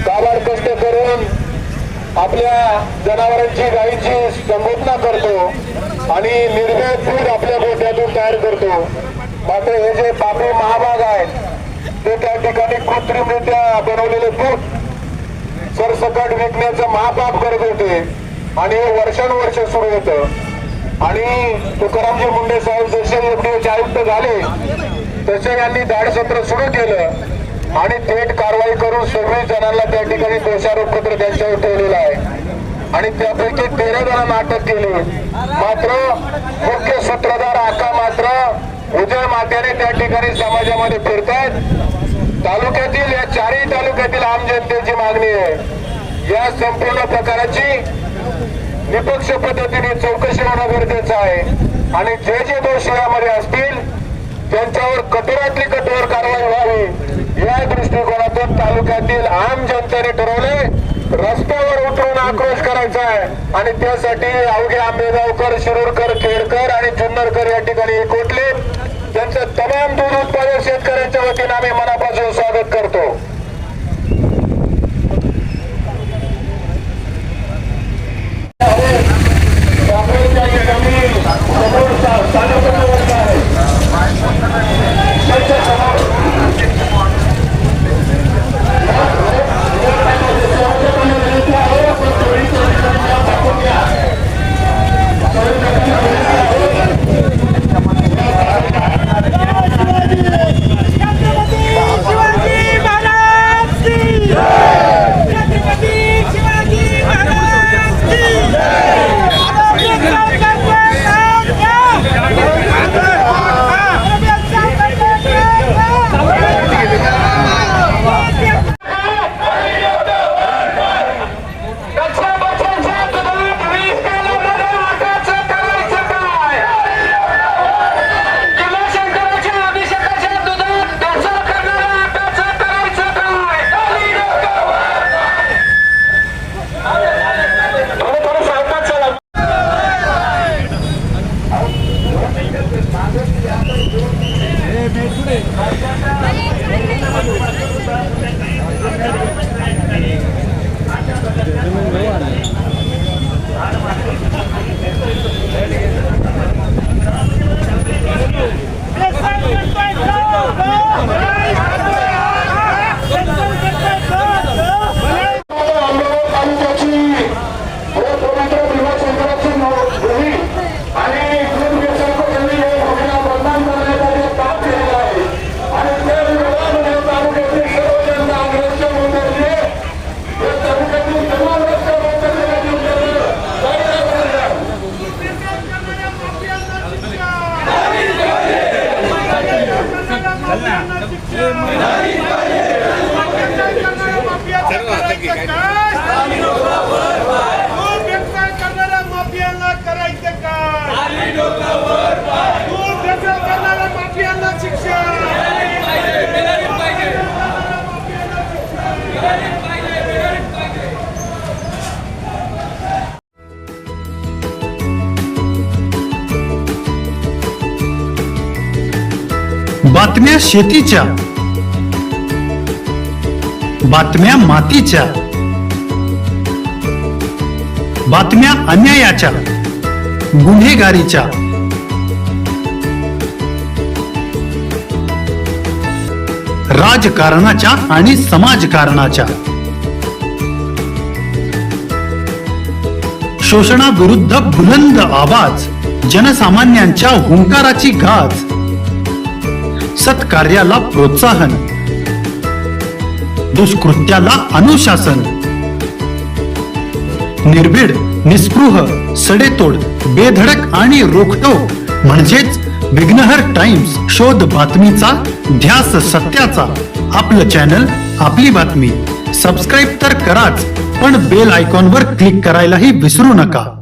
काबाड कष्ट करून आपल्या जनावरांची गायीची संगोपना करतो आणि निर्भेळ दूध आपल्या गोठ्यातून तयार करतो. मात्र हे जे पापी महाभाग आहेत ते त्या ठिकाणी कृत्रिमरित्या बनवलेले दूध सरसकट विकण्याचं महापाप करत होते आणि हे वर्षानुवर्ष सुरू होतं. आणि तुकारामजी मुंडे साहेब जसे एफडीओचे आयुक्त झाले तसे यांनी धाडसत्र सुरू केलं आणि थेट कारवाई करून 26 जणांना त्या ठिकाणी दोषारोप पत्र त्यांच्यावर ठेवलेलं आहे आणि त्यापैकी 13 जणांना अटक केली. मात्र मुख्य सूत्रधार आका मात्र उजळ मात्याने त्या ठिकाणी समाजामध्ये फिरतात. तालुक्यातील या चारही तालुक्यातील आम जनतेची मागणी आहे या संपूर्ण प्रकाराची निपक्ष पद्धतीने चौकशी होणं गरजेचं आहे आणि जे जे दोषी यामध्ये असतील त्यांच्यावर कठोरातली कठोर कारवाई व्हावी या दृष्टिकोनातून तालुक्यातील आम जनतेने ठरवले रस्त्यावर उतरून आक्रोश करायचा आहे आणि त्यासाठी अवघे आंबेगावकर, शिरूरकर, खेडकर आणि जुन्नरकर या ठिकाणी एकवटले. त्यांचं तमाम दूध उत्पादक शेतकऱ्यांच्या वतीने आम्ही मनापासून स्वागत करतो. बातम्या शेतीच्या, बातम्या मातीच्या, बातम्या अन्यायाच्या, गुन्हेगारीच्या, राजकारणाच्या आणि समाजकारणाच्या, शोषणाविरुद्ध बुलंद आवाज, जनसामान्यांच्या हुंकाराची गाज, सत्कार्याला प्रोत्साहन, दुष्कृत्याला अनुशासन, निर्भीड, निस्पृह, सडेतोड, बेधडक आणि रोखठोक म्हणजेच विघ्नहर टाइम्स. शोध बातमीचा, ध्यास सत्याचा. आपलं चॅनल, आपली बातमी. सबस्क्राईब तर कराच, पण बेल आयकॉनवर क्लिक करायलाही विसरू नका.